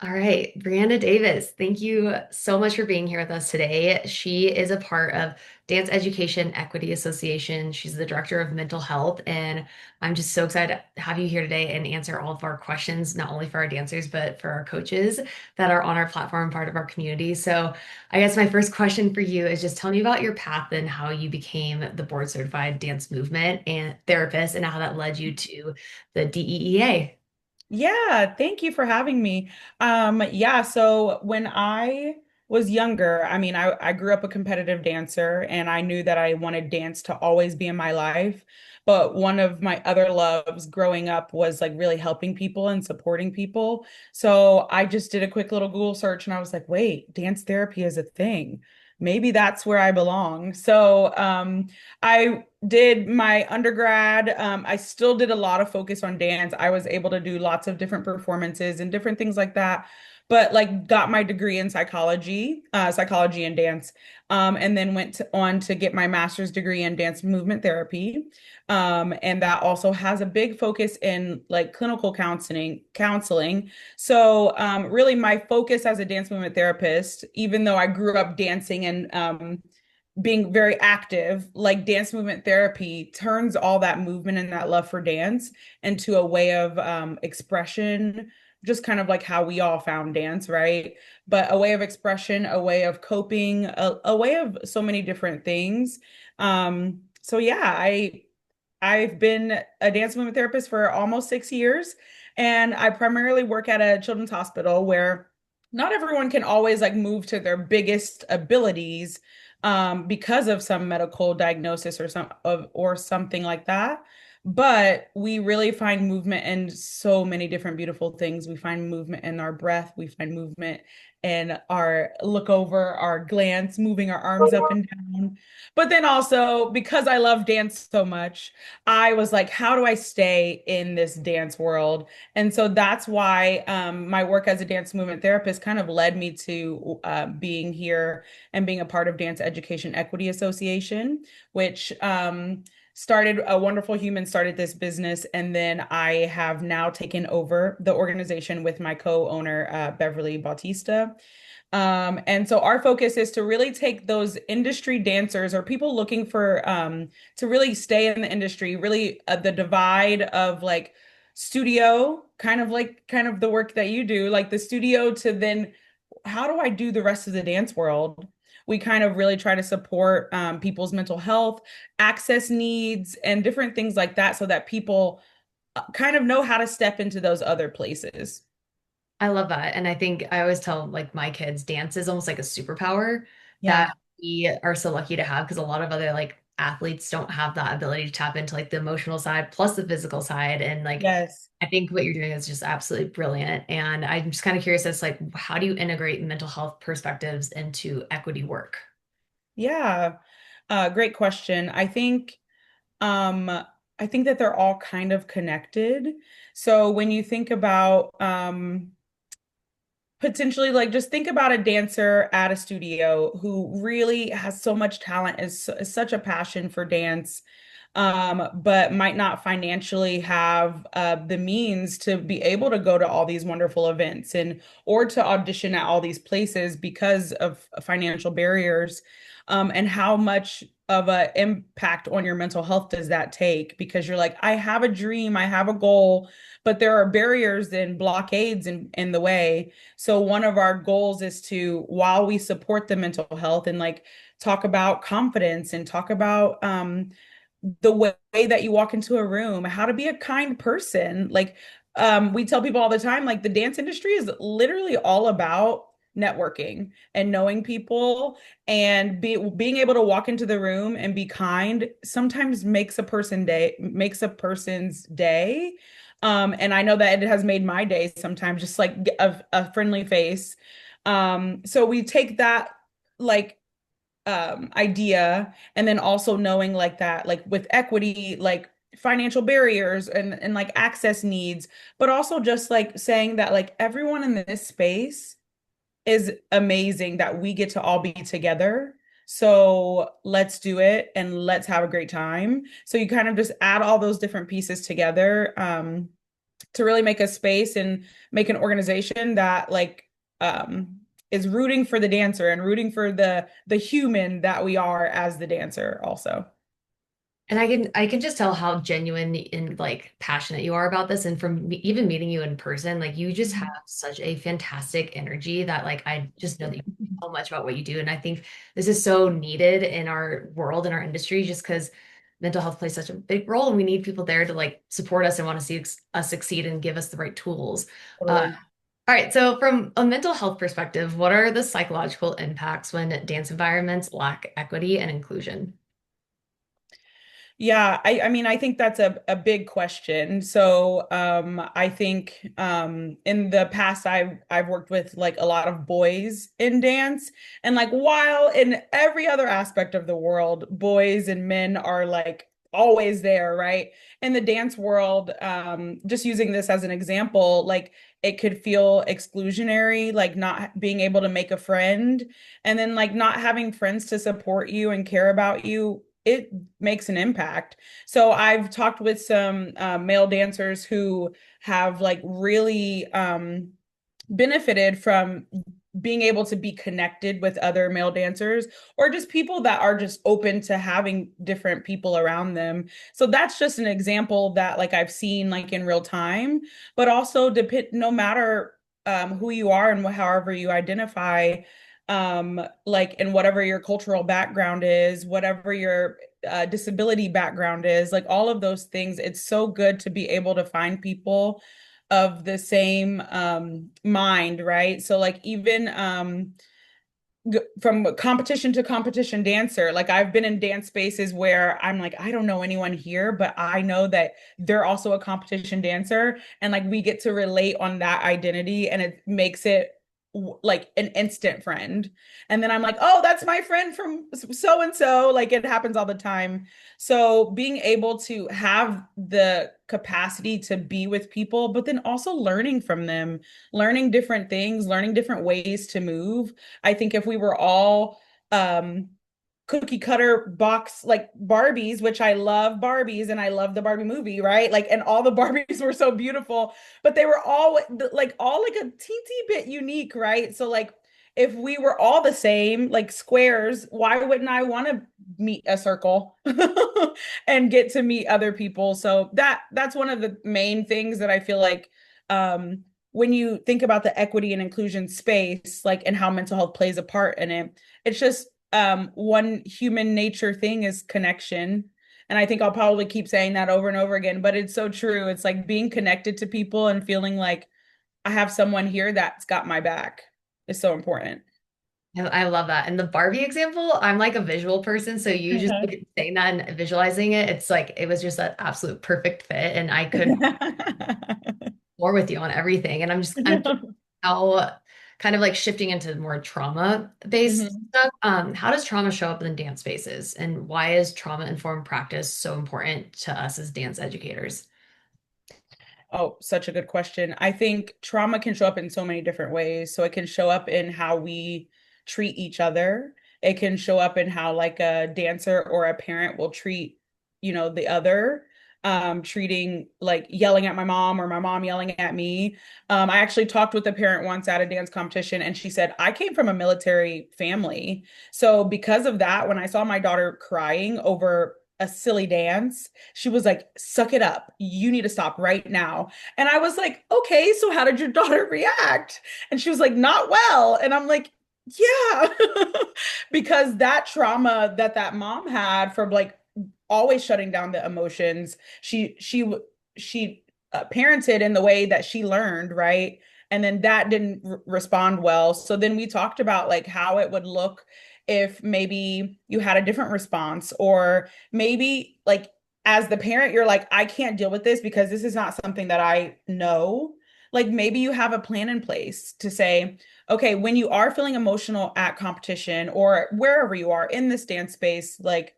All right, Breanna Davis, thank you so much for being here with us today. She is a part of Dance Education Equity Association. She's the director of mental health, and I'm just so excited to have you here today and answer all of our questions, not only for our dancers, but for our coaches that are on our platform, part of our community. So, I guess my first question for you is just tell me about your path and how you became the board certified dance movement and therapist and how that led you to the DEEA. Yeah, thank you for having me. Yeah, so when I was younger, I grew up a competitive dancer and I knew that I wanted dance to always be in my life. But one of my other loves growing up was like really helping people and supporting people. So I just did a quick little Google search and I was like, wait, dance therapy is a thing. Maybe that's where I belong. So I did my undergrad. I still did a lot of focus on dance. I was able to do lots of different performances and different things like that. But like got my degree in psychology and dance, and then on to get my master's degree in dance movement therapy. And that also has a big focus in like clinical counseling. So really my focus as a dance movement therapist, even though I grew up dancing and being very active, like dance movement therapy turns all that movement and that love for dance into a way of expression, just kind of like how we all found dance, right? But a way of expression, a way of coping, a way of so many different things. So yeah, I've been a dance movement therapist for almost 6 years, and I primarily work at a children's hospital where not everyone can always like move to their biggest abilities because of some medical diagnosis or something like that. But we really find movement in so many different beautiful things. We find movement in our breath. We find movement in our look over, our glance, moving our arms up and down. But then also, because I love dance so much, I was like, how do I stay in this dance world? And so that's why my work as a dance movement therapist kind of led me to being here and being a part of Dance Education Equity Association, which started a wonderful human started this business. And then I have now taken over the organization with my co-owner, Beverly Bautista. And so our focus is to really take those industry dancers or people looking for to really stay in the industry, really the divide of like studio, kind of the work that you do, like the studio to then how do I do the rest of the dance world? We kind of really try to support people's mental health, access needs, and different things like that so that people kind of know how to step into those other places. I love that. And I think I always tell like my kids dance is almost like a superpower that Yeah. we are so lucky to have because a lot of other like athletes don't have that ability to tap into like the emotional side plus the physical side. And like Yes. I think what you're doing is just absolutely brilliant. And I'm just kind of curious as like how do you integrate mental health perspectives into equity work? Yeah. Great question. Um, I think that they're all kind of connected. So when you think about potentially like just think about a dancer at a studio who really has so much talent, is such a passion for dance, but might not financially have the means to be able to go to all these wonderful events and or to audition at all these places because of financial barriers. And how much of an impact on your mental health does that take? Because you're like, I have a dream, I have a goal, but there are barriers and blockades in the way. So one of our goals is to, while we support the mental health and like talk about confidence and talk about the way that you walk into a room, how to be a kind person. Like we tell people all the time, like the dance industry is literally all about networking and knowing people and being able to walk into the room and be kind sometimes makes a person's day. And I know that it has made my day sometimes, just like a friendly face. So we take that like idea and then also knowing like that like with equity like financial barriers and like access needs, but also just like saying that like everyone in this space is amazing, that we get to all be together. So let's do it and let's have a great time. So you kind of just add all those different pieces together. to really make a space and make an organization that um is rooting for the dancer and rooting for the human that we are as the dancer also. And I can just tell how genuine and like passionate you are about this. And from even meeting you in person, like you just have Mhm. such a fantastic energy that like I just know that you Thank know so much about what you do. And I think this is so needed in our world, in our industry, just because mental health plays such a big role and we need people there to like support us and want to see us succeed and give us the right tools. Totally. All right, so from a mental health perspective, what are the psychological impacts when dance environments lack equity and inclusion? Yeah, I mean, I think that's a big question. So, I think in the past I've worked with like a lot of boys in dance, and like while in every other aspect of the world, boys and men are like always there, right? In the dance world, just using this as an example, like it could feel exclusionary, like not being able to make a friend, and then like not having friends to support you and care about you. It makes an impact. So I've talked with some male dancers who have like really benefited from being able to be connected with other male dancers or just people that are just open to having different people around them. So that's just an example that like I've seen like in real time, but also depend no matter who you are and however you identify, like in whatever your cultural background is, whatever your disability background is, like all of those things, it's so good to be able to find people of the same mind, right? So like even from competition to competition dancer, like I've been in dance spaces where I'm like, I don't know anyone here, but I know that they're also a competition dancer, and like we get to relate on that identity, and it makes it like an instant friend. And then I'm like, oh, that's my friend from so and so. Like it happens all the time. So being able to have the capacity to be with people, but then also learning from them, learning different things, learning different ways to move. I think if we were all um cookie cutter box like Barbies, which I love Barbies and I love the Barbie movie, right? Like, and all the Barbies were so beautiful, but they were all like a teensy bit unique, right? So like if we were all the same, like squares, why wouldn't I want to meet a circle and get to meet other people? So that's one of the main things that I feel like when you think about the equity and inclusion space, like and how mental health plays a part in it, it's just one human nature thing is connection. And I think I'll probably keep saying that over and over again, but it's so true. It's like being connected to people and feeling like I have someone here that's got my back is so important. I love that. And the Barbie example, I'm like a visual person. So you just Uh-huh. like, saying that and visualizing it, it's like it was just an absolute perfect fit. And I could more with you on everything. And I'm curious how kind of like shifting into more trauma-based Mhm. stuff. How does trauma show up in dance spaces? And why is trauma-informed practice so important to us as dance educators? Oh, such a good question. I think trauma can show up in so many different ways. So it can show up in how we treat each other. It can show up in how like a dancer or a parent will treat, the other. Treating like yelling at my mom or my mom yelling at me. I actually talked with a parent once at a dance competition, and she said, I came from a military family. So because of that, when I saw my daughter crying over a silly dance, she was like, suck it up. You need to stop right now. And I was like, okay, so how did your daughter react? And she was like, not well. And I'm like, yeah, because that trauma that mom had from like always shutting down the emotions, she parented in the way that she learned, right? And then that didn't respond well. So then we talked about like how it would look if maybe you had a different response, or maybe like as the parent you're like, I can't deal with this because this is not something that I know. Like maybe you have a plan in place to say, okay, when you are feeling emotional at competition or wherever you are in this dance space, like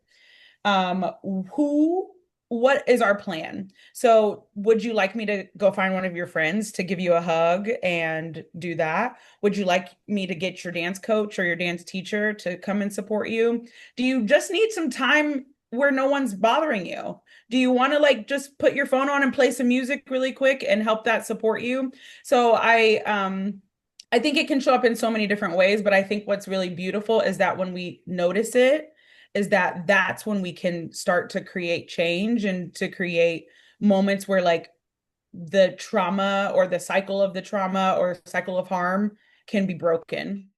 um who what is our plan? So would you like me to go find one of your friends to give you a hug and do that? Would you like me to get your dance coach or your dance teacher to come and support you? Do you just need some time where no one's bothering you? Do you want to like just put your phone on and play some music really quick and help that support you? So I think it can show up in so many different ways, but I think what's really beautiful is that when we notice it, is that that's when we can start to create change and to create moments where like the trauma or the cycle of the trauma or cycle of harm can be broken.